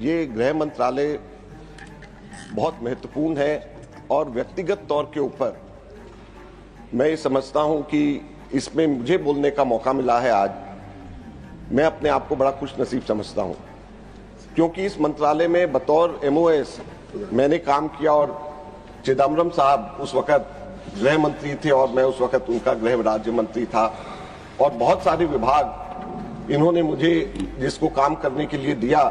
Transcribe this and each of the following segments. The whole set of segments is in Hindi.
ये गृह मंत्रालय बहुत महत्वपूर्ण है और व्यक्तिगत तौर के ऊपर मैं ये समझता हूं कि इसमें मुझे बोलने का मौका मिला है आज। मैं अपने आप को बड़ा खुशनसीब समझता हूं क्योंकि इस मंत्रालय में बतौर MOS मैंने काम किया और चिदम्बरम साहब उस वक्त गृह मंत्री थे और मैं उस वक्त उनका गृह राज्य मंत्री था और बहुत सारे विभाग इन्होंने मुझे जिसको काम करने के लिए दिया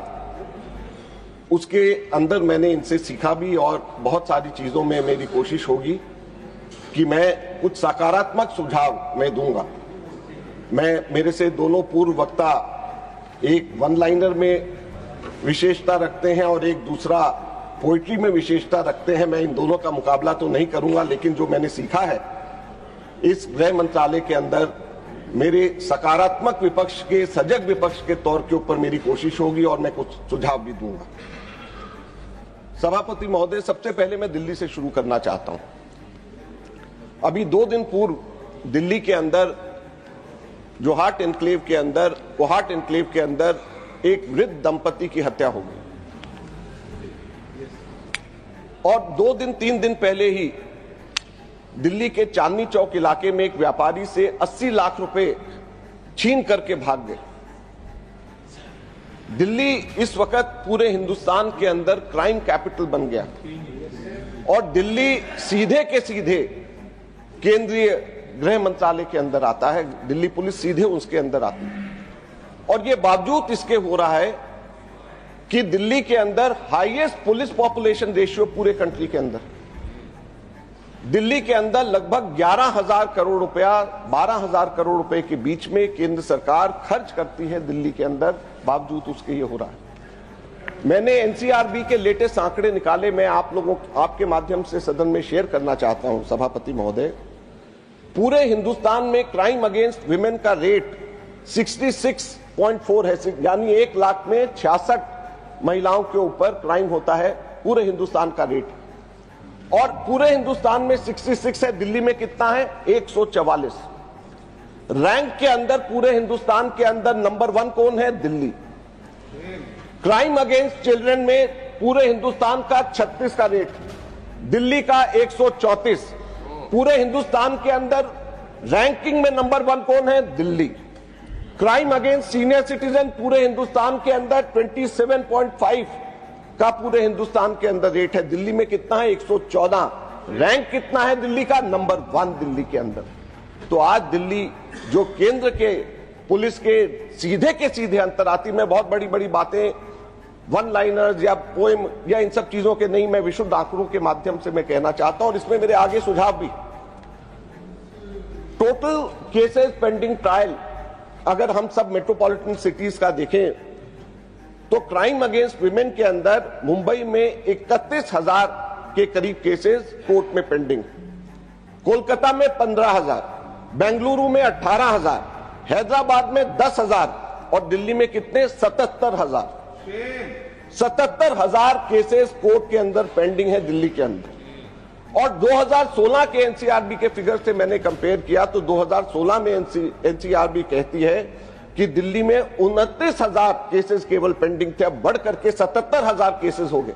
उसके अंदर मैंने इनसे सीखा भी और बहुत सारी चीजों में मेरी कोशिश होगी कि मैं कुछ सकारात्मक सुझाव मैं दूंगा। मेरे से दोनों पूर्व वक्ता एक वन लाइनर में विशेषता रखते हैं और एक दूसरा पोइट्री में विशेषता रखते हैं। मैं इन दोनों का मुकाबला तो नहीं करूंगा, लेकिन जो मैंने सीखा है इस गृह मंत्रालय के अंदर मेरे सकारात्मक विपक्ष के सजग विपक्ष के तौर के ऊपर मेरी कोशिश होगी और मैं कुछ सुझाव भी दूंगा। सभापति महोदय, सबसे पहले मैं दिल्ली से शुरू करना चाहता हूं। अभी 2 दिन पूर्व दिल्ली के अंदर कोहाट एनक्लेव के अंदर एक वृद्ध दंपति की हत्या हो गई और 2-3 दिन पहले ही दिल्ली के चांदनी चौक इलाके में एक व्यापारी से 80 लाख रुपए छीन करके भाग गए। दिल्ली इस वक्त पूरे हिंदुस्तान के अंदर क्राइम कैपिटल बन गया और दिल्ली सीधे के सीधे केंद्रीय गृह मंत्रालय के अंदर आता है। दिल्ली पुलिस सीधे उसके अंदर आती है और ये बावजूद इसके हो रहा है कि दिल्ली के अंदर हाईएस्ट पुलिस पॉपुलेशन रेशियो पूरे कंट्री के अंदर। दिल्ली के अंदर लगभग 11,000 करोड़ रुपया 12,000 करोड़ रुपए के बीच में केंद्र सरकार खर्च करती है दिल्ली के अंदर, बावजूद उसके ये हो रहा है। मैंने NCRB के लेटेस्ट आंकड़े निकाले, मैं आपके माध्यम से सदन में शेयर करना चाहता हूं। सभापति महोदय, पूरे हिंदुस्तान में क्राइम अगेंस्ट विमेन का रेट 66.4 है, यानी 1 लाख में 66 महिलाओं के ऊपर क्राइम होता है पूरे हिंदुस्तान का रेट। और पूरे हिंदुस्तान में 66 है, दिल्ली में कितना है? 144। रैंक के अंदर पूरे हिंदुस्तान के अंदर नंबर 1 कौन है? दिल्ली। क्राइम अगेंस्ट चिल्ड्रन में पूरे हिंदुस्तान का 36 का रेट, दिल्ली का 134। पूरे हिंदुस्तान के अंदर रैंकिंग में नंबर 1 कौन है? Delhi. Crime against senior citizen पूरे हिंदुस्तान के अंदर 27.5 का पूरे हिंदुस्तान के अंदर रेट है, दिल्ली में कितना है? 114। रैंक कितना है दिल्ली का? नंबर 1 दिल्ली के अंदर। तो आज दिल्ली जो केंद्र के पुलिस के सीधे अंतर आती, मैं बहुत बड़ी बड़ी बातें वन लाइनर्स या पोएम या इन सब चीजों के नहीं, मैं विशुद्ध आंकड़ों के माध्यम से मैं कहना चाहता हूं और इसमें मेरे आगे सुझाव भी। टोटल केसेस पेंडिंग ट्रायल अगर हम सब मेट्रोपॉलिटन सिटीज का देखें तो क्राइम अगेंस्ट विमेन के अंदर मुंबई में 31,000 के करीब केसेस कोर्ट में पेंडिंग, कोलकाता में 15,000, बेंगलुरु में 18,000, हैदराबाद में 10,000 और दिल्ली में कितने? 77,000। 77,000 केसेस कोर्ट के अंदर पेंडिंग है दिल्ली के अंदर। और 2016 के NCRB के फिगर से मैंने कंपेयर किया तो 2016 में NCRB कहती है कि दिल्ली में 29,000 केसेस केवल पेंडिंग थे, अब बढ़ करके 77,000 केसेस हो गए।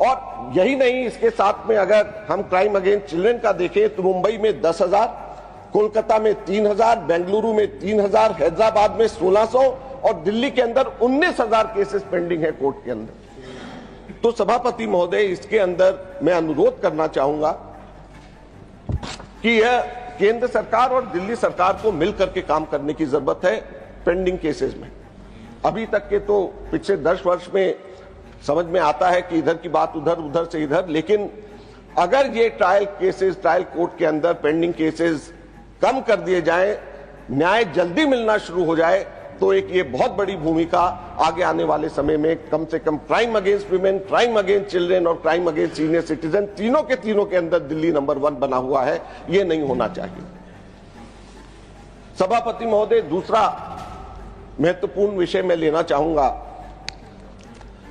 और यही नहीं, इसके साथ में अगर हम क्राइम अगेंस्ट चिल्ड्रन का देखें तो मुंबई में 10,000, कोलकाता में 3,000, बेंगलुरु में 3,000, हैदराबाद में 1,600 और दिल्ली के अंदर 19,000 केसेस पेंडिंग है कोर्ट के अंदर। तो सभापति महोदय, इसके अंदर मैं अनुरोध करना चाहूंगा कि यह केंद्र सरकार और दिल्ली सरकार को मिलकर के काम करने की जरूरत है पेंडिंग केसेस में। अभी तक के तो पिछले 10 वर्ष में समझ में आता है कि इधर की बात उधर, उधर से इधर, लेकिन अगर ये ट्रायल कोर्ट के अंदर पेंडिंग केसेस कम कर दिए जाए, न्याय जल्दी मिलना शुरू हो जाए तो एक ये बहुत बड़ी भूमिका आगे आने वाले समय में कम से कम crime against women, crime against children और क्राइम अगेंस्ट सीनियर सिटीजन तीनों के अंदर दिल्ली नंबर 1 बना हुआ है। ये नहीं होना चाहिए। सभापति महोदय, दूसरा महत्वपूर्ण विषय मैं लेना चाहूंगा।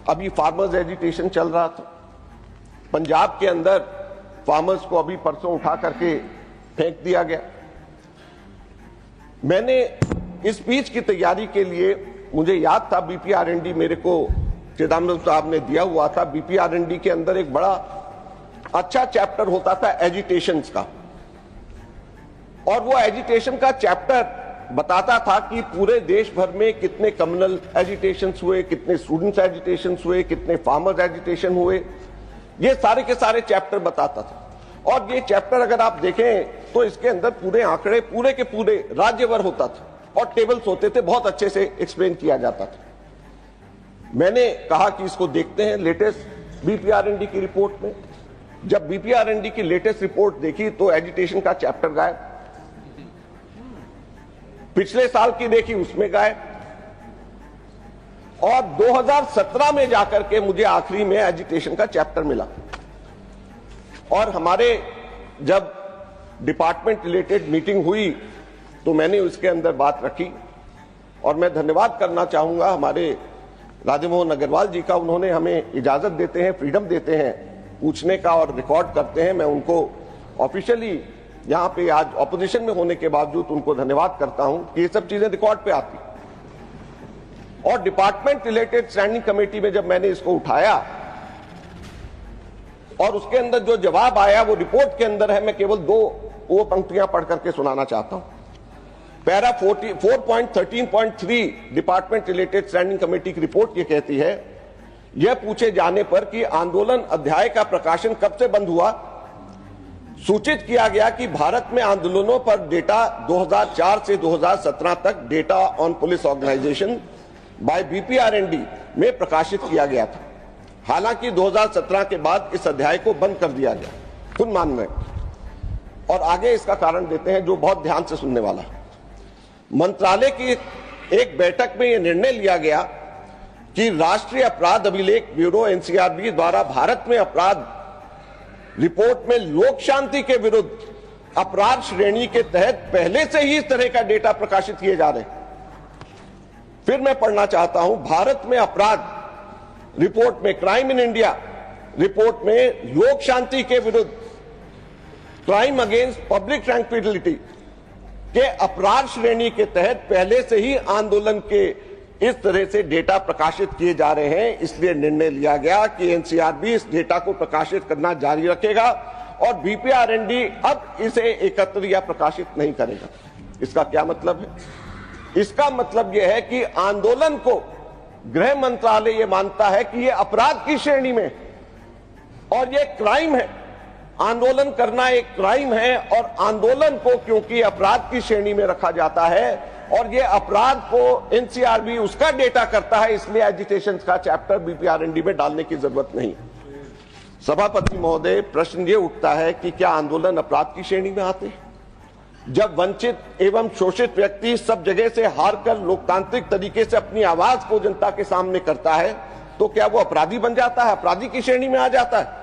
अभी फार्मर्स एजिटेशन चल रहा था पंजाब के अंदर, फार्मर्स को अभी परसों उठा करके फेंक दिया गया। मैंने इस स्पीच की तैयारी के लिए मुझे याद था बीपीआरएनडी मेरे को चिदम्बरम साहब ने दिया हुआ था। बीपीआरएनडी के अंदर एक बड़ा अच्छा चैप्टर होता था एजिटेशंस का, और वो एजिटेशन का चैप्टर बताता था कि पूरे देश भर में कितने कम्युनल एजिटेशंस हुए, कितने स्टूडेंट्स एजिटेशंस हुए, कितने फार्मर्स एजिटेशन हुए, ये सारे के सारे चैप्टर बताता था। और ये चैप्टर अगर आप देखें तो इसके अंदर पूरे आंकड़े पूरे के पूरे राज्यभर होता था और टेबल्स होते थे, बहुत अच्छे से एक्सप्लेन किया जाता था। मैंने कहा कि इसको देखते हैं लेटेस्ट बीपीआरएनडी की रिपोर्ट में। जब बीपीआरएनडी की लेटेस्ट रिपोर्ट देखी तो एजिटेशन का चैप्टर गायब, पिछले साल की देखी उसमें गायब, और 2017 में जाकर के मुझे आखिरी में एजिटेशन का चैप्टर मिला। और हमारे जब डिपार्टमेंट रिलेटेड मीटिंग हुई तो मैंने उसके अंदर बात रखी, और मैं धन्यवाद करना चाहूंगा हमारे राधामोहन अग्रवाल जी का। उन्होंने हमें इजाजत देते हैं, फ्रीडम देते हैं पूछने का और रिकॉर्ड करते हैं। मैं उनको ऑफिशियली यहां पे आज ऑपोजिशन में होने के बावजूद उनको धन्यवाद करता हूं कि ये सब चीजें रिकॉर्ड पे आती। और डिपार्टमेंट रिलेटेड स्टैंडिंग कमेटी में जब मैंने इसको उठाया और उसके अंदर जो जवाब आया वो रिपोर्ट के अंदर है, मैं केवल वो पंक्तियां पढ़ करके सुनाना चाहता हूं। Para 4.13.3 department related standing committee की रिपोर्ट ये कहती है, यह पूछे जाने पर कि आंदोलन अध्याय का प्रकाशन कब से बंद हुआ, सूचित किया गया कि भारत में आंदोलनों पर डेटा 2004 से 2017 तक data on police organisation by BPRND में प्रकाशित किया गया था। हालांकि 2017 के बाद इस अध्याय को बंद कर दिया गया, खुद मान रहे। और आगे इसका कारण देते हैं जो बहुत ध्यान से सुनने वाला। मंत्रालय की एक बैठक में यह निर्णय लिया गया कि राष्ट्रीय अपराध अभिलेख ब्यूरो एनसीआरबी द्वारा भारत में अपराध रिपोर्ट में लोक शांति के विरुद्ध अपराध श्रेणी के तहत पहले से ही इस तरह का डेटा प्रकाशित किए जा रहे हैं। फिर मैं पढ़ना चाहता हूं, भारत में अपराध रिपोर्ट में, क्राइम इन इंडिया रिपोर्ट में लोक शांति के विरुद्ध, क्राइम अगेंस्ट पब्लिक ट्रैंक्विलिटी के अपराध श्रेणी के तहत पहले से ही आंदोलन के इस तरह से डेटा प्रकाशित किए जा रहे हैं। इसलिए निर्णय लिया गया कि एनसीआरबी इस डेटा को प्रकाशित करना जारी रखेगा और बीपीआरएनडी अब इसे एकत्र या प्रकाशित नहीं करेगा। इसका क्या मतलब है? इसका मतलब यह है कि आंदोलन को गृह मंत्रालय यह मानता है कि यह अपराध की श्रेणी में और यह क्राइम है, आंदोलन करना एक क्राइम है। और आंदोलन को क्योंकि अपराध की श्रेणी में रखा जाता है और ये अपराध को एनसीआरबी उसका डेटा करता है, इसलिए एजिटेशन का चैप्टर बीपीआरएनडी में डालने की जरूरत नहीं। सभापति महोदय, प्रश्न ये उठता है कि क्या आंदोलन अपराध की श्रेणी में आते हैं? जब वंचित एवं शोषित व्यक्ति सब जगह से हारकर लोकतांत्रिक तरीके से अपनी आवाज को जनता के सामने करता है तो क्या वो अपराधी बन जाता है, अपराधी की श्रेणी में आ जाता है?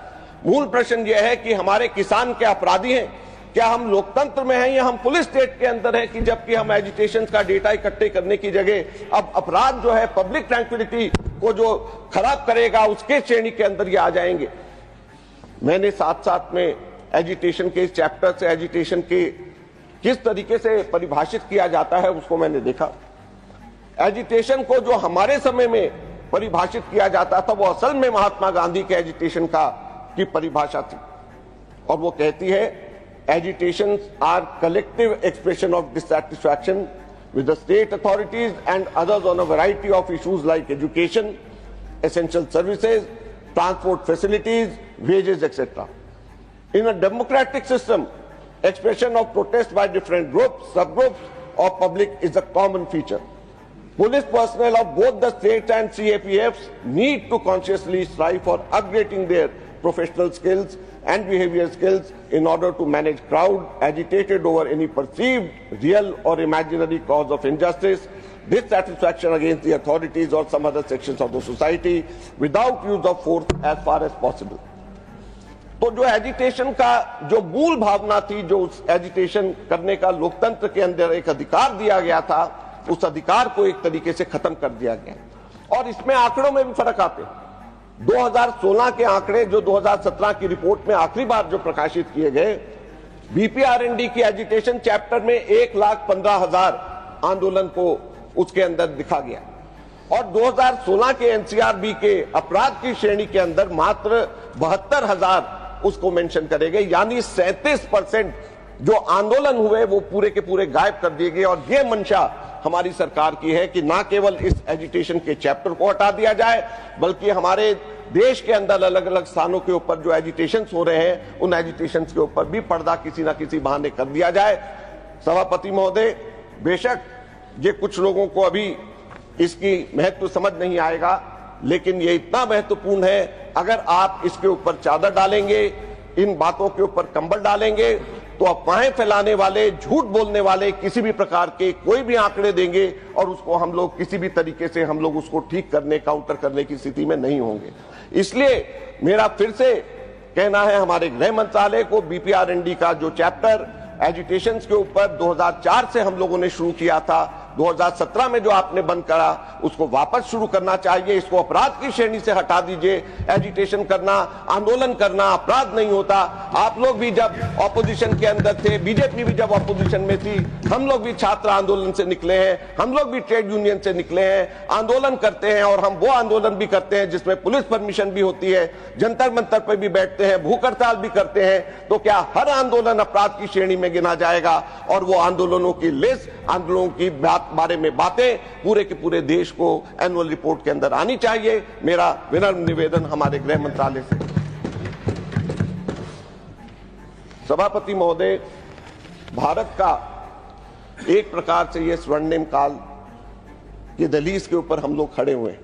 मूल प्रश्न यह है कि हमारे किसान क्या अपराधी हैं? क्या हम लोकतंत्र में हैं या हम पुलिस स्टेट के अंदर हैं कि जबकि हम एजिटेशन का डेटा इकट्ठे करने की जगह अब अपराध जो है पब्लिक ट्रैंक्विलिटी को जो खराब करेगा उसके श्रेणी के अंदर ये आ जाएंगे। मैंने साथ साथ में एजिटेशन के चैप्टर से एजिटेशन के किस तरीके से परिभाषित किया जाता है उसको मैंने देखा। एजिटेशन को जो हमारे समय में परिभाषित किया जाता था वो असल में महात्मा गांधी के एजिटेशन की परिभाषा थी, और वो कहती है agitations are collective expression of dissatisfaction with the state authorities and others on a variety of issues like education, essential services, transport facilities, wages, etc. In a democratic system, expression of protest by different groups, subgroups of public is a common feature. Police personnel of both the states and CAPFs need to consciously strive for upgrading their professional skills and behavior skills in order to manage crowd agitated over any perceived, real or imaginary cause of injustice, dissatisfaction against the authorities or some other sections of the society without use of force as far as possible. तो जो एजिटेशन का जो मूल भावना थी, जो उस एजिटेशन करने का लोकतंत्र के अंदर एक अधिकार दिया गया था, उस अधिकार को एक तरीके से खत्म कर दिया गया। और इसमें आंकड़ों में भी फर्क आते हैं। 2016 के आंकड़े जो 2017 की रिपोर्ट में आखिरी बार जो प्रकाशित किए गए, बीपीआरएनडी की एजिटेशन चैप्टर में 1,15,000 आंदोलन को उसके अंदर दिखा गया। और 2016 के एनसीआरबी के अपराध की श्रेणी के अंदर मात्र 72,000 उसको मेंशन करेंगे, यानी 37% जो आंदोलन हुए वो पूरे के पूरे गायब कर दिए गए। और ये मंशा हमारी सरकार की है कि ना केवल इस एजिटेशन के चैप्टर को हटा दिया जाए, बल्कि हमारे देश के अंदर अलग अलग स्थानों के ऊपर जो एजिटेशंस हो रहे हैं उन एजिटेशंस के ऊपर भी पर्दा किसी ना किसी बहाने कर दिया जाए। सभापति महोदय, बेशक ये कुछ लोगों को अभी इसकी महत्व समझ नहीं आएगा, लेकिन ये इतना महत्वपूर्ण है। अगर आप इसके ऊपर चादर डालेंगे, इन बातों के ऊपर कंबल डालेंगे, तो अफवाहें फैलाने वाले, झूठ बोलने वाले किसी भी प्रकार के कोई भी आंकड़े देंगे और उसको हम लोग किसी भी तरीके से हम लोग उसको ठीक करने, काउंटर करने की स्थिति में नहीं होंगे। इसलिए मेरा फिर से कहना है हमारे गृह मंत्रालय को, बीपीआरएनडी का जो चैप्टर एजुटेशन के ऊपर 2004 से हम लोगों ने शुरू किया था, 2017 में जो आपने बंद करा उसको वापस शुरू करना चाहिए। इसको अपराध की श्रेणी से हटा दीजिए। एजिटेशन करना, आंदोलन करना अपराध नहीं होता। आप लोग भी जब ऑपोजिशन के अंदर थे, बीजेपी भी जब ऑपोजिशन में थी, हम लोग भी छात्र आंदोलन से निकले हैं, हम लोग भी ट्रेड यूनियन से निकले हैं, आंदोलन करते हैं। और हम वो आंदोलन भी करते हैं जिसमें पुलिस परमिशन भी होती है, जंतर मंतर पर भी बैठते हैं, भूख हड़ताल भी करते हैं। तो क्या हर आंदोलन अपराध की श्रेणी में गिना जाएगा? और वो आंदोलनों की लिस्ट, आंदोलनों की बारे में बातें पूरे के पूरे देश को एनुअल रिपोर्ट के अंदर आनी चाहिए। मेरा विनम्र निवेदन हमारे गृह मंत्रालय से। सभापति महोदय, भारत का एक प्रकार से यह स्वर्णिम काल के दहलीज के ऊपर हम लोग खड़े हुए हैं।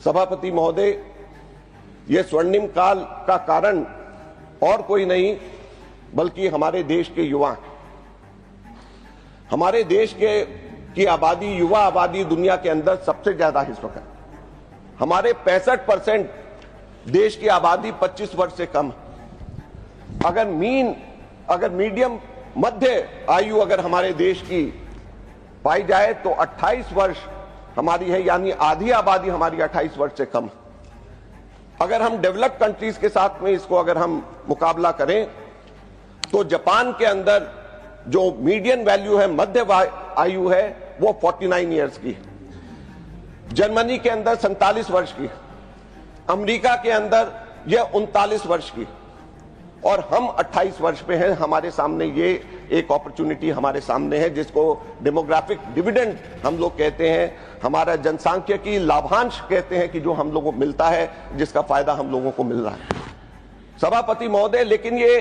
सभापति महोदय, यह स्वर्णिम काल का कारण और कोई नहीं बल्कि हमारे देश के युवा। हमारे देश की आबादी, युवा आबादी दुनिया के अंदर सबसे ज्यादा है इस वक्त। हमारे 65% देश की आबादी 25 वर्ष से कम। अगर मीडियम मध्य आयु अगर हमारे देश की पाई जाए तो 28 वर्ष हमारी है, यानी आधी आबादी हमारी 28 वर्ष से कम। अगर हम डेवलप्ड कंट्रीज के साथ में इसको अगर हम मुकाबला करें तो जापान के अंदर जो मीडियन वैल्यू है, मध्य आयु है, वो 49 ईयर्स की, जर्मनी के अंदर 47 वर्ष की, अमेरिका के अंदर यह 39 वर्ष की, और हम 28 वर्ष पे हैं। हमारे सामने ये एक अपॉर्चुनिटी हमारे सामने है जिसको डेमोग्राफिक डिविडेंड हम लोग कहते हैं, हमारा जनसांख्यिकी लाभांश कहते हैं कि जो हम लोगों को मिलता है, जिसका फायदा हम लोगों को मिल रहा है। सभापति महोदय, लेकिन ये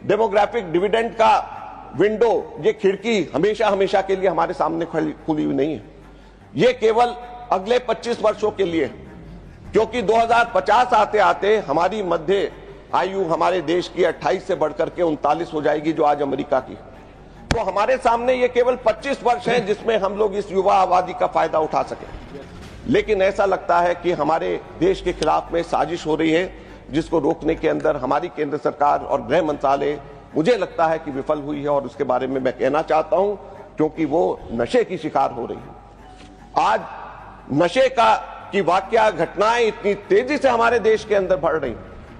डेमोग्राफिक डिविडेंड का विंडो, ये खिड़की हमेशा के लिए हमारे सामने खुली हुई नहीं है। ये केवल अगले 25 वर्षों के लिए, क्योंकि 2050 आते आते हमारी मध्य आयु हमारे देश की 28 से बढ़कर के 39 हो जाएगी, जो आज अमेरिका की। तो हमारे सामने ये केवल 25 वर्ष हैं जिसमें हम लोग इस युवा आबादी का फायदा उठा सके। लेकिन ऐसा लगता है कि हमारे देश के खिलाफ में साजिश हो रही है, जिसको रोकने के अंदर हमारी केंद्र सरकार और गृह मंत्रालय मुझे लगता है कि विफल हुई है। और उसके बारे में मैं कहना चाहता हूं, क्योंकि वो नशे की शिकार हो रही है। आज नशे की वाकया, घटनाएं इतनी तेजी से हमारे देश के अंदर बढ़ रही,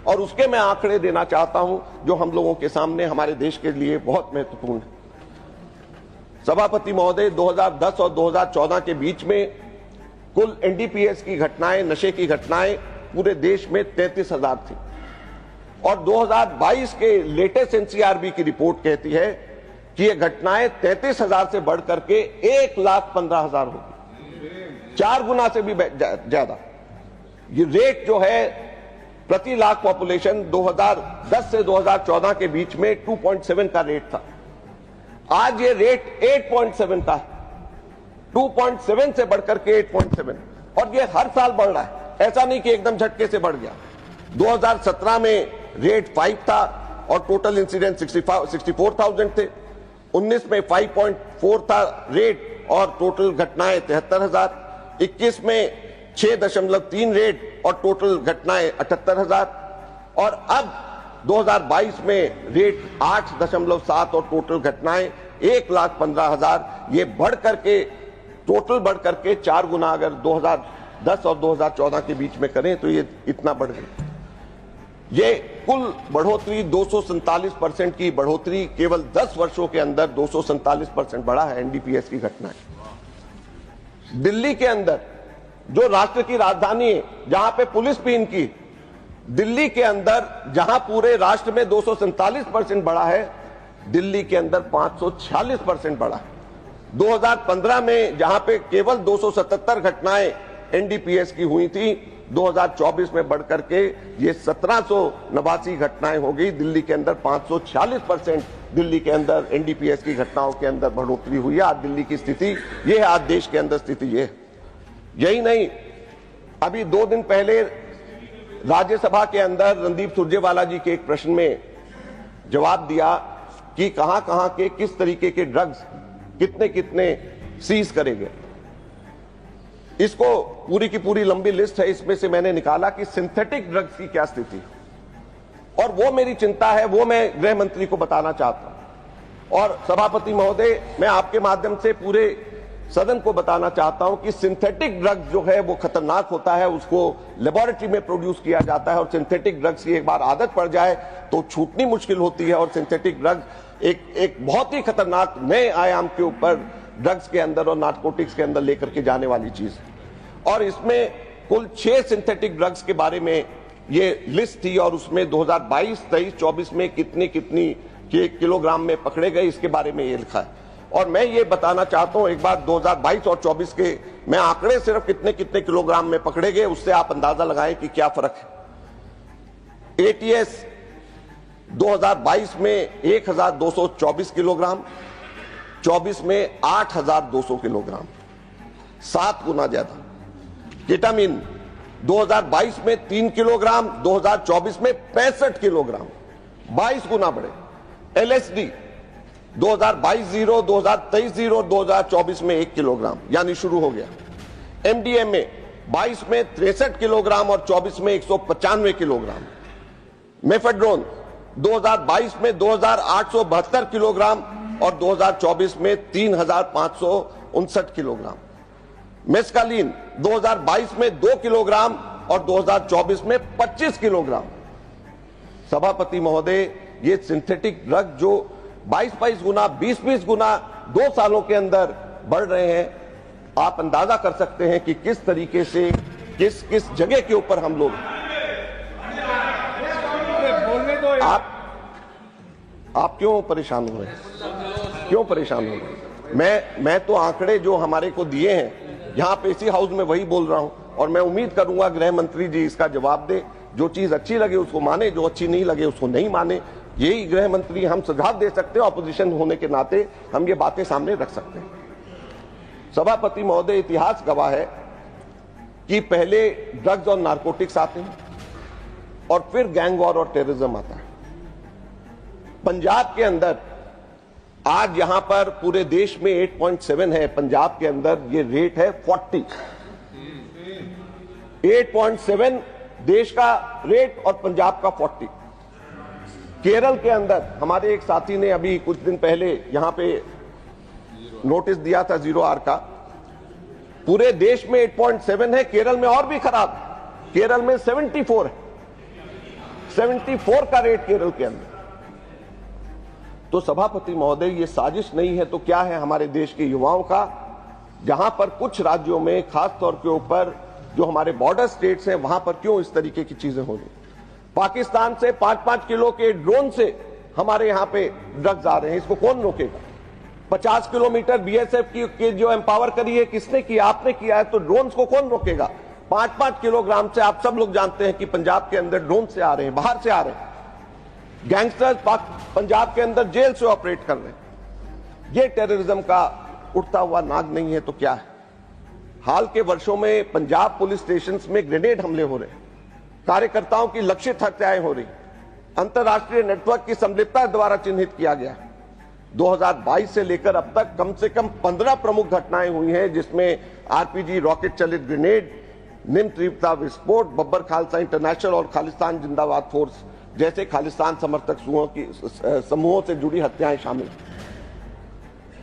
और उसके मैं आंकड़े देना चाहता हूं जो हम लोगों के सामने हमारे देश के लिए बहुत महत्वपूर्ण है। सभापति महोदय, 2010 और 2014 के बीच में कुल एनडीपीएस की घटनाएं, नशे की घटनाएं पूरे देश में 33,000 थी, और 2022 के लेटेस्ट एनसीआरबी की रिपोर्ट कहती है कि ये घटनाएं 33,000 से बढ़ करके 1,15,000 होगी, 4 गुना से भी ज्यादा। ये रेट जो है प्रति लाख पॉपुलेशन 2010 से 2014 के बीच में 2.7 का रेट था। आज ये रेट 8.7 का, 2.7 से बढ़कर के 8.7, और ये हर साल बढ़ रहा है। ऐसा नहीं कि एकदम झटके से बढ़ गया। 2017 में रेट 5 था और टोटल इंसिडेंट 64,000 थे। 19 में 5.4 था रेट और टोटल घटनाएं 73,000। 21 में 6.3 रेट और टोटल घटनाएं 78,000, और अब 2022 में रेट 8.7 और टोटल घटनाएं 1,15,000। ये बढ़ करके, टोटल बढ़ करके 4 गुना अगर 2010 और 2014 के बीच में करें तो ये इतना बढ़ गया। ये कुल बढ़ोतरी 247% की बढ़ोतरी केवल 10 वर्षों के अंदर 247% बढ़ा है एनडीपीएस की घटनाएं। दिल्ली के अंदर जो राष्ट्र की राजधानी है, जहां पे पुलिस भी इनकी, दिल्ली के अंदर जहां पूरे राष्ट्र में 247% बढ़ा है, दिल्ली के अंदर 546% बढ़ा है। 2015 में जहां पे केवल 277 घटनाएं एनडीपीएस की हुई थी, 2024 में बढ़कर के ये 1789 घटनाएं हो गई। दिल्ली के अंदर 546% दिल्ली के अंदर एनडीपीएस की घटनाओं के अंदर बढ़ोतरी हुई है। आज दिल्ली की स्थिति ये है, आज देश के अंदर स्थिति ये है। यही नहीं, अभी 2 दिन पहले राज्यसभा के अंदर रणदीप सुरजेवाला जी के एक प्रश्न में जवाब दिया कि कहां कहां के किस तरीके के ड्रग्स कितने कितने सीज करेंगे। इसको पूरी की पूरी लंबी लिस्ट है, इसमें से मैंने निकाला कि सिंथेटिक ड्रग्स की क्या स्थिति है, और वो मेरी चिंता है, वो मैं गृह मंत्री को बताना चाहता हूं। और सभापति महोदय, मैं आपके माध्यम से पूरे सदन को बताना चाहता हूं कि सिंथेटिक ड्रग्स जो है वो खतरनाक होता है, उसको लेबोरेटरी में प्रोड्यूस किया जाता है, और सिंथेटिक ड्रग्स की एक बार आदत पड़ जाए तो छूटनी मुश्किल होती है। और सिंथेटिक ड्रग्स एक बहुत ही खतरनाक नए आयाम के ऊपर ड्रग्स के अंदर और नार्कोटिक्स के अंदर लेकर के जाने वाली चीज है। और इसमें कुल 6 सिंथेटिक ड्रग्स के बारे में ये लिस्ट थी, और उसमें 2022, 23, 24 में कितनी किलोग्राम में पकड़े गए, इसके बारे में ये लिखा है। और मैं ये बताना चाहता हूं, एक बार 2022 और 24 के मैं आंकड़े सिर्फ कितने किलोग्राम में पकड़े गए, उससे आप अंदाजा लगाएं कि क्या फर्क है। एटीएस 2022 में 1224 किलोग्राम, 24 में 8200 किलोग्राम, 7 गुना ज्यादा। केटामिन 2022 में 3 किलोग्राम, 2024 में 65 किलोग्राम, 22 गुना बढ़े। एलएसडी 2022 0, 2023 0, 2024 में 1 किलोग्राम, यानी शुरू हो गया। एमडीएमए 22 में 63 किलोग्राम और 24 में 195 किलोग्राम। मेफेड्रोन 2022 में 2872 किलोग्राम और 2024 में 3559 किलोग्राम। मेस्कालीन 2022 में 2 किलोग्राम और 2024 में 25 किलोग्राम। सभापति महोदय, ये सिंथेटिक ड्रग जो 22 गुना, 20 गुना 2 सालों के अंदर बढ़ रहे हैं, आप अंदाजा कर सकते हैं कि किस तरीके से किस जगह के ऊपर हम लोग। आप क्यों परेशान हो रहे हैं? क्यों परेशान हो रहे हैं? मैं तो आंकड़े जो हमारे को दिए हैं यहां पे इसी हाउस में वही बोल रहा हूं, और मैं उम्मीद करूंगा गृह मंत्री जी इसका जवाब दे। जो चीज अच्छी लगे उसको माने, जो अच्छी नहीं लगे उसको नहीं माने। यही गृह मंत्री हम सुझाव दे सकते हैं, ऑपोजिशन होने के नाते हम ये बातें सामने रख सकते हैं। सभापति महोदय, इतिहास गवाह है कि पहले ड्रग्स और नारकोटिक्स आते हैं और फिर गैंग वॉर और टेररिज्म आता है। पंजाब के अंदर आज यहां पर पूरे देश में 8.7 है, पंजाब के अंदर ये रेट है 40। 8.7 देश का रेट और पंजाब का 40। केरल के अंदर हमारे एक साथी ने अभी कुछ दिन पहले यहां पे नोटिस दिया था 0R का, पूरे देश में 8.7 है, केरल में और भी खराब, केरल में 74 है, 74 का रेट केरल के अंदर। तो सभापति महोदय, ये साजिश नहीं है तो क्या है हमारे देश के युवाओं का, जहां पर कुछ राज्यों में खास तौर के ऊपर जो हमारे बॉर्डर स्टेट्स हैं वहां पर क्यों इस तरीके की चीजें हो रही। पाकिस्तान से 5-5 किलो के ड्रोन से हमारे यहां पे ड्रग्स आ रहे हैं, इसको कौन रोकेगा? 50 किलोमीटर बीएसएफ की जो एम्पावर करी है, किसने किया? आपने किया है, तो ड्रोन्स को कौन रोकेगा? 5-5 किलोग्राम से आप सब लोग जानते हैं कि पंजाब के अंदर ड्रोन से आ रहे हैं, बाहर से आ रहे हैं। गैंगस्टर्स पंजाब के अंदर जेल से ऑपरेट कर रहे हैं। ये टेररिज्म का उठता हुआ नाग नहीं है तो क्या है? हाल के वर्षों में पंजाब पुलिस स्टेशंस में ग्रेनेड हमले हो रहे हैं, कार्यकर्ताओं की लक्षित हत्याएं हो रही, अंतर्राष्ट्रीय नेटवर्क की संलिप्तता द्वारा चिन्हित किया गया। 2022 से लेकर अब तक कम से कम 15 प्रमुख घटनाएं हुई हैं, जिसमें आरपीजी, रॉकेट चलित ग्रेनेड, निम्न तीव्रता विस्फोट, बब्बर खालसा इंटरनेशनल और खालिस्तान जिंदाबाद फोर्स जैसे खालिस्तान समर्थक समूहों से जुड़ी हत्याएं शामिल।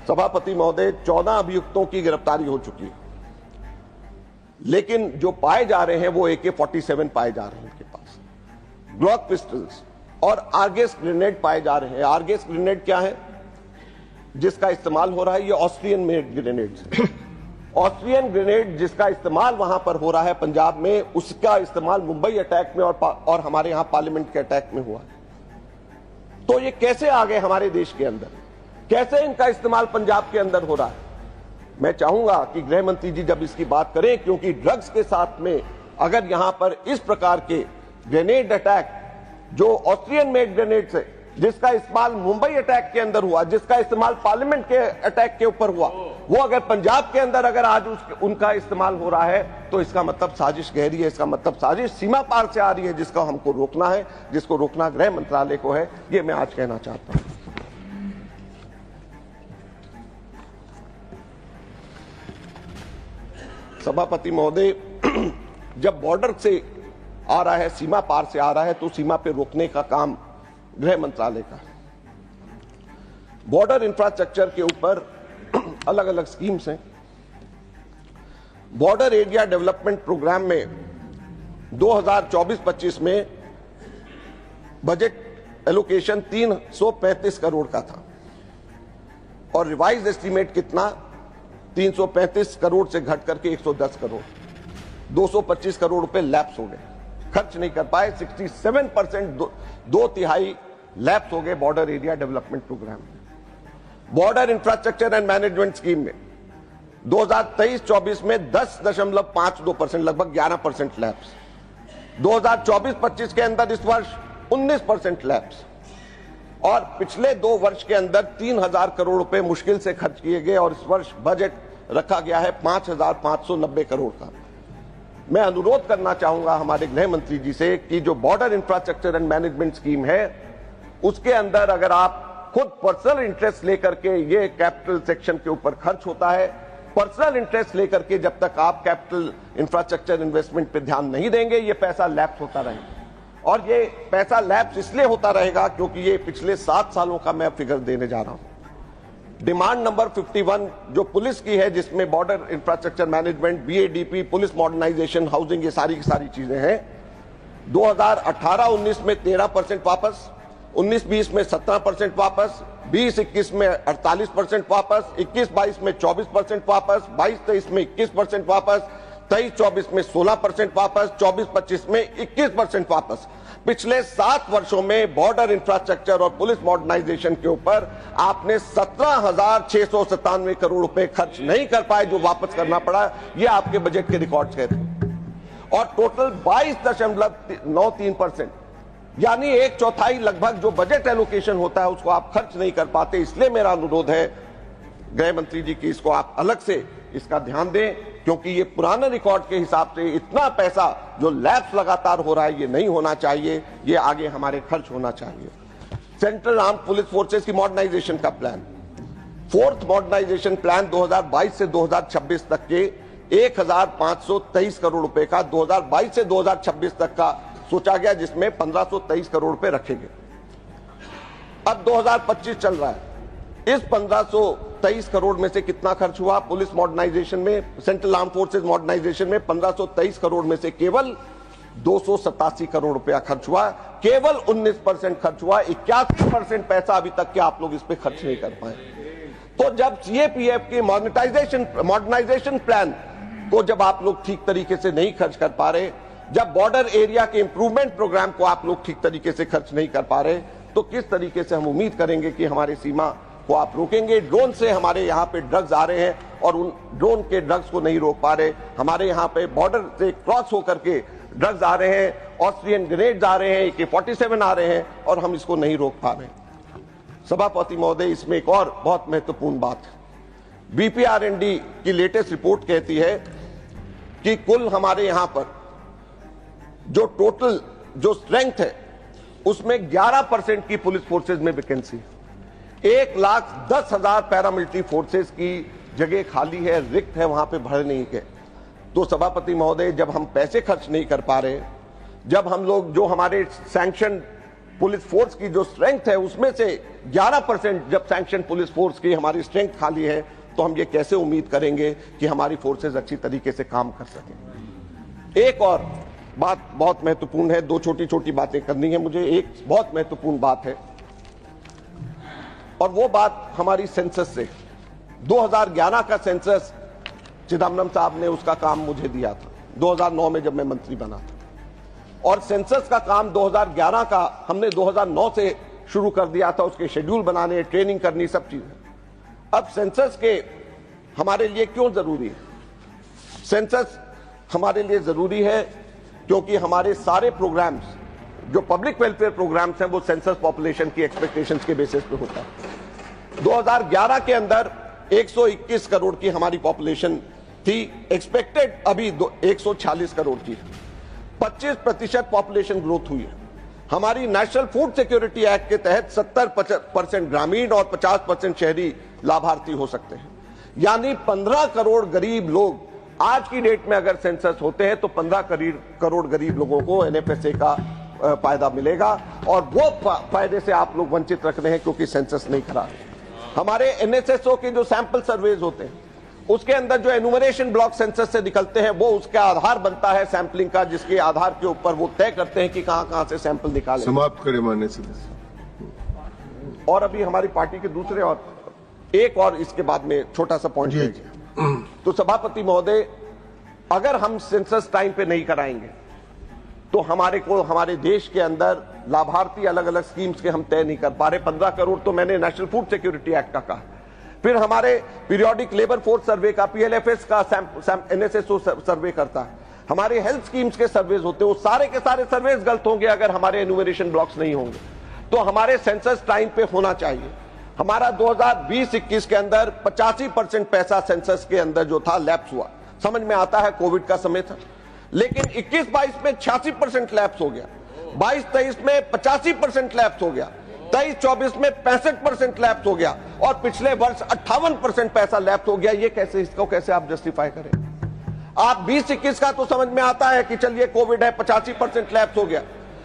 सभापति महोदय, 14 अभियुक्तों की गिरफ्तारी हो चुकी है, लेकिन जो पाए जा रहे हैं वो AK-47 पाए जा रहे हैं उनके पास, ग्लॉक पिस्टल्स और आर्गेस ग्रेनेड पाए जा रहे हैं। आर्गेस ग्रेनेड क्या है जिसका इस्तेमाल हो रहा है? ये Austrian made grenades Austrian grenade जिसका इस्तेमाल वहां पर हो रहा है पंजाब में, उसका इस्तेमाल मुंबई अटैक में और हमारे यहां पार्लियामेंट के अटैक में हुआ है। तो ये कैसे आ गए हमारे देश के अंदर, कैसे इनका इस्तेमाल पंजाब के अंदर हो रहा है? मैं चाहूंगा कि गृह मंत्री जी जब इसकी बात करें, क्योंकि ड्रग्स के साथ में अगर यहां पर इस प्रकार के ग्रेनेड अटैक, जो ऑस्ट्रियन मेड ग्रेनेड से, जिसका इस्तेमाल मुंबई अटैक के अंदर हुआ, जिसका इस्तेमाल पार्लियामेंट के अटैक के ऊपर हुआ, वो अगर पंजाब के अंदर अगर आज उनका इस्तेमाल हो रहा है, तो इसका मतलब साजिश गहरी है, इसका मतलब साजिश सीमा पार से आ रही है, जिसका हमको रोकना है, जिसको रोकना गृह मंत्रालय को है। ये मैं आज कहना चाहता हूं। सभापति महोदय, जब बॉर्डर से आ रहा है, सीमा पार से आ रहा है, तो सीमा पे रोकने का काम गृह मंत्रालय का। बॉर्डर इंफ्रास्ट्रक्चर के ऊपर अलग अलग स्कीम्स हैं। बॉर्डर एरिया डेवलपमेंट प्रोग्राम में 2024-25 में बजट एलोकेशन 335 करोड़ का था और रिवाइज एस्टीमेट कितना, 335 करोड़ से घट करके 110 करोड़, 225 करोड़ रुपए लैप्स हो गए, खर्च नहीं कर पाए। 67%, 2/3 लैप्स हो गए बॉर्डर एरिया डेवलपमेंट प्रोग्राम में। Border infrastructure and management scheme में 2023-24 में 10.52%, लगभग 11% लैप्स। 2024-25 के अंदर इस वर्ष 19% लैप्स और पिछले 2 वर्ष के अंदर 3,000 करोड़ रुपए मुश्किल से खर्च किए गए और इस वर्ष बजट रखा गया है 5,590 करोड़ का। मैं अनुरोध करना चाहूंगा हमारे गृह मंत्री जी से कि जो border infrastructure and management scheme है, उसके अंदर अगर आप खुद पर्सनल इंटरेस्ट लेकर के, ये कैपिटल सेक्शन के ऊपर खर्च होता है, पर्सनल इंटरेस्ट लेकर के जब तक आप कैपिटल इंफ्रास्ट्रक्चर इन्वेस्टमेंट पे ध्यान नहीं देंगे, ये पैसा लैप्स होता रहेगा। और ये पैसा लैप्स इसलिए होता रहेगा क्योंकि ये पिछले 7 सालों का मैं फिगर देने जा रहा हूं। डिमांड नंबर 51 जो पुलिस की है, जिसमें border infrastructure management, BADP, police modernisation, housing, ये सारी की सारी चीजें हैं। 2018-19 में 13% वापस, 19-20 में 17% वापस, 20-21 में 48% वापस, 21-22 में 24% वापस, 22-23 में 21% वापस, 23-24 में 16% वापस, 24-25 में 21% वापस। पिछले 7 वर्षों में बॉर्डर इंफ्रास्ट्रक्चर और पुलिस मॉडर्नाइजेशन के ऊपर आपने 17,697 करोड़ रुपए खर्च नहीं कर पाए, जो वापस करना पड़ा। ये आपके बजट के रिकॉर्ड्स कहते हैं। और टोटल 22.93%, यानी 1/4 लगभग जो बजट एलोकेशन होता है उसको आप खर्च नहीं कर पाते। इसलिए मेरा अनुरोध है गृह मंत्री जी की इसको आप अलग से इसका ध्यान दें, क्योंकि ये पुराने रिकॉर्ड के हिसाब से इतना पैसा जो लैप्स लगातार हो रहा है, ये नहीं होना चाहिए, ये आगे हमारे खर्च होना चाहिए। सेंट्रल आर्म्ड पुलिस फोर्सेस की मॉडर्नाइजेशन का प्लान, 4th मॉडर्नाइजेशन प्लान 2022 से 2026 तक के 1,523 करोड़ रुपए का 2022 से 2026 तक का सोचा गया, जिसमें 1,523 करोड़ रुपए रखे गए। अब 2025 चल रहा है, इस 1,523 करोड़ में से कितना खर्च हुआ पुलिस मॉडर्नाइजेशन में, सेंट्रल आर्म फोर्सेज मॉडर्नाइजेशन में? 1,523 करोड़ में से केवल 287 करोड़ रुपया खर्च हुआ, केवल 19% खर्च हुआ। 81% पैसा अभी तक के आप लोग इस पे खर्च नहीं कर पाए। तो जब CAPF की मॉडर्नाइजेशन प्लान को जब आप लोग ठीक तरीके से नहीं खर्च कर पा रहे, जब बॉर्डर एरिया के इंप्रूवमेंट प्रोग्राम को आप लोग ठीक तरीके से खर्च नहीं कर पा रहे, तो किस तरीके से हम उम्मीद करेंगे कि हमारी सीमा को आप रोकेंगे? ड्रोन से हमारे यहाँ पे ड्रग्स आ रहे हैं और उन ड्रोन के ड्रग्स को नहीं रोक पा रहे। हमारे यहाँ पे बॉर्डर से क्रॉस होकर के ड्रग्स आ रहे हैं, ऑस्ट्रियन ग्रेनेड्स आ रहे हैं, AK-47 आ रहे हैं और हम इसको नहीं रोक पा रहे। सभापति महोदय, इसमें एक और बहुत महत्वपूर्ण बात है। BPRND की लेटेस्ट रिपोर्ट कहती है कि कुल हमारे यहाँ पर जो टोटल जो स्ट्रेंथ है उसमें 11% की पुलिस फोर्सेज में वैकेंसी, 1,10,000 पैरामिलिट्री फोर्सेज की जगह खाली है, रिक्त है, वहां पे भर नहीं है। तो सभापति महोदय, जब हम पैसे खर्च नहीं कर पा रहे, जब हम लोग जो हमारे सैंक्शन पुलिस फोर्स की जो स्ट्रेंथ है उसमें से 11% जब सैंक्शन पुलिस फोर्स की हमारी स्ट्रेंथ खाली है, तो हम ये कैसे उम्मीद करेंगे कि हमारी फोर्सेज अच्छी तरीके से काम कर सकें? एक और बात बहुत महत्वपूर्ण है, 2 छोटी छोटी बातें करनी है मुझे। एक बहुत महत्वपूर्ण बात है और वो बात हमारी सेंसस से, 2011 का सेंसस चिदम्बरम साहब ने उसका काम मुझे दिया था 2009 में जब मैं मंत्री बना था। और सेंसस का काम 2011 का हमने 2009 से शुरू कर दिया था, उसके शेड्यूल बनाने, ट्रेनिंग करनी, सब चीजें। अब सेंसस के हमारे लिए क्यों जरूरी है? सेंसस हमारे लिए जरूरी है क्योंकि हमारे सारे प्रोग्राम्स, जो पब्लिक वेलफेयर प्रोग्राम्स हैं, वो सेंसस पॉपुलेशन की एक्सपेक्टेशंस के बेसिस पे होता है। 2011 के अंदर 121 करोड़ की हमारी पॉपुलेशन थी, एक्सपेक्टेड अभी 146 करोड़ की। 25% पॉपुलेशन ग्रोथ हुई है। हमारी नेशनल फूड सिक्योरिटी एक्ट के तहत 70% ग्रामीण और 50% शहरी लाभार्थी हो सकते हैं। यानी 15 करोड़ गरीब लोग आज की डेट में अगर सेंसस होते हैं तो 15 करोड़ गरीब लोगों को एनएफएसए का फायदा मिलेगा, और वो फायदे से आप लोग वंचित रख रहे हैं क्योंकि सेंसस नहीं करा रहे। हमारे एनएसएसओ के जो सैंपल सर्वेज होते हैं उसके अंदर जो एनुमरेशन ब्लॉक सेंसस से निकलते हैं वो उसका आधार बनता है सैंपलिंग का, जिसके आधार के ऊपर वो तय करते हैं कि कहां से सैंपल निकाले। समाप्त करें माननीय सदस्य। और अभी हमारी पार्टी के दूसरे और एक और इसके बाद में छोटा सा पॉइंट, तो सभापति महोदय, अगर हम सेंसस टाइम पे नहीं कराएंगे तो हमारे देश के अंदर लाभार्थी अलग अलग स्कीम्स के हम तय नहीं कर पा रहे। 15 करोड़ तो मैंने नेशनल फूड सिक्योरिटी एक्ट का कहा। फिर हमारे पीरियोडिक लेबर फोर्स सर्वे का, पीएलएफएस का एनएसएसओ सर्वे करता है, हमारे हेल्थ स्कीम्स के सर्वेज होते हैं, वो सारे के सारे सर्वेज गलत होंगे अगर हमारे एनुमरेशन ब्लॉक्स नहीं होंगे। तो हमारे सेंसस टाइम पे होना चाहिए। हमारा 2020-21 के अंदर 85% पैसा सेंसस के अंदर जो था लैप्स हुआ। समझ में आता है कोविड का समय था, लेकिन 21-22 में 86% लैप्स हो गया, 22-23 में 85% लैप्स हो गया, 23-24 में 65% लैप्स हो गया, और पिछले वर्ष 58% पैसा लैप्स हो गया। ये कैसे, इसको कैसे आप जस्टिफाई करें? आप 20-21 का तो समझ में आता है कि चलिए कोविड है, 85% लैप्स हो गया,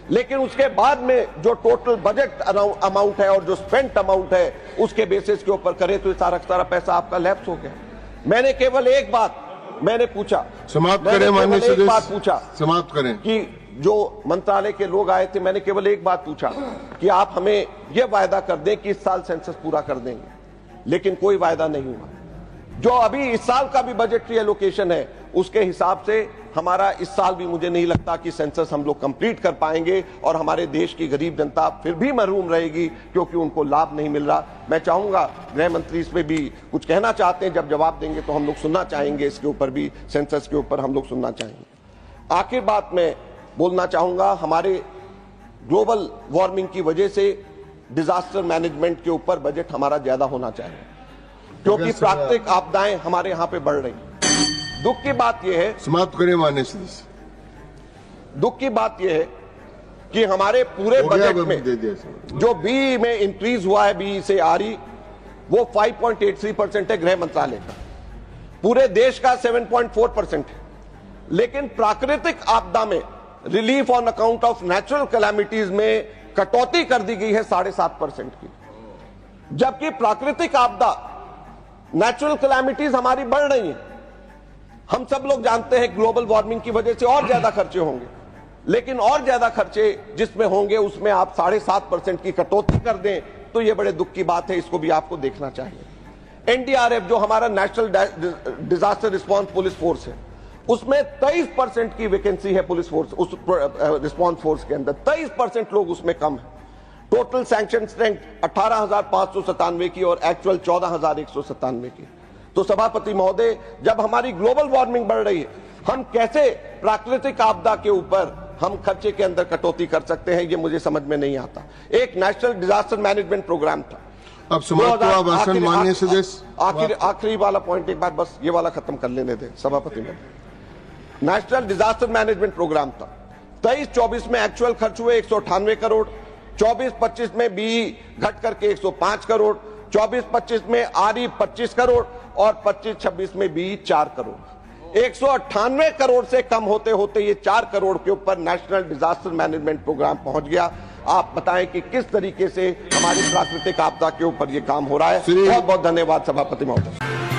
लेकिन उसके बाद में जो टोटल बजट अमाउंट है और जो स्पेंट अमाउंट है उसके बेसिस के ऊपर करें तो सारा पैसा आपका लैप्स हो गया। मैंने केवल एक बात पूछा, समाप्त करें माननीय सदस्य, बात पूछा, समाप्त करें, कि जो मंत्रालय के लोग आए थे, मैंने केवल एक बात पूछा कि आप हमें यह वायदा कर दें कि इस साल सेंसस पूरा कर देंगे, लेकिन कोई वायदा नहीं हुआ। जो अभी इस साल का भी बजटरी एलोकेशन है उसके हिसाब से हमारा इस साल भी मुझे नहीं लगता कि सेंसस हम लोग कंप्लीट कर पाएंगे, और हमारे देश की गरीब जनता फिर भी महरूम रहेगी क्योंकि उनको लाभ नहीं मिल रहा। मैं चाहूंगा गृह मंत्री इसमें भी कुछ कहना चाहते हैं, जब जवाब देंगे तो हम लोग सुनना चाहेंगे, इसके ऊपर भी, सेंसस के ऊपर हम लोग सुनना चाहेंगे। आखिर बात मैं बोलना चाहूंगा, हमारे ग्लोबल वार्मिंग की वजह से डिजास्टर मैनेजमेंट के ऊपर बजट हमारा ज्यादा होना चाहिए, क्योंकि प्राकृतिक आपदाएं हमारे यहाँ पे बढ़ रही। दुख की बात यह है, समाप्त करें माननीय सदस्य, दुख की बात यह है कि हमारे पूरे बजट में जो बी में इंक्रीज हुआ है, बी से आरई, वो 5.83% है ग्रह मंत्रालय का, पूरे देश का 7.4% है। लेकिन प्राकृतिक आपदा में relief on account of natural calamities में कटौती कर दी गई है 7.5% की, जबकि प्राकृतिक आपदा, नेचुरल कैलामिटीज हमारी बढ़ रही हैं। हम सब लोग जानते हैं ग्लोबल वार्मिंग की वजह से और ज्यादा खर्चे होंगे, लेकिन और ज्यादा खर्चे जिसमें होंगे उसमें आप 7.5% की कटौती कर दें तो यह बड़े दुख की बात है, इसको भी आपको देखना चाहिए। एनडीआरएफ जो हमारा national disaster response police force है, उसमें 23% की वैकेंसी है पुलिस फोर्स, उस रिस्पांस फोर्स के अंदर 23% लोग उसमें कम है। टोटल सैंक्शन स्ट्रेंथ 18,597 की और एक्चुअल 14,197 की। तो सभापति महोदय, जब हमारी ग्लोबल वार्मिंग बढ़ रही है, हम कैसे प्राकृतिक आपदा के ऊपर हम खर्चे के अंदर कटौती कर सकते हैं, ये मुझे समझ में नहीं आता। एक नेशनल डिजास्टर मैनेजमेंट प्रोग्राम था। अब समाप्त हुआ भाषण माननीय सदस्य। आखिरी वाला पॉइंट एक बार बस ये वाला खत्म कर लेने दें सभापति महोदय। नेशनल डिजास्टर मैनेजमेंट प्रोग्राम था, 23-24 में एक्चुअल खर्च हुए 198 करोड़, 24-25 में बी घट करके 105 करोड़, 24-25 में आरई 25 करोड़ और 25-26 में बी 4 करोड़। 198 करोड़ से कम होते होते ये 4 करोड़ के ऊपर नेशनल डिजास्टर मैनेजमेंट प्रोग्राम पहुंच गया। आप बताएं कि किस तरीके से हमारी प्राकृतिक आपदा के ऊपर ये काम हो रहा है। बहुत बहुत धन्यवाद सभापति महोदय।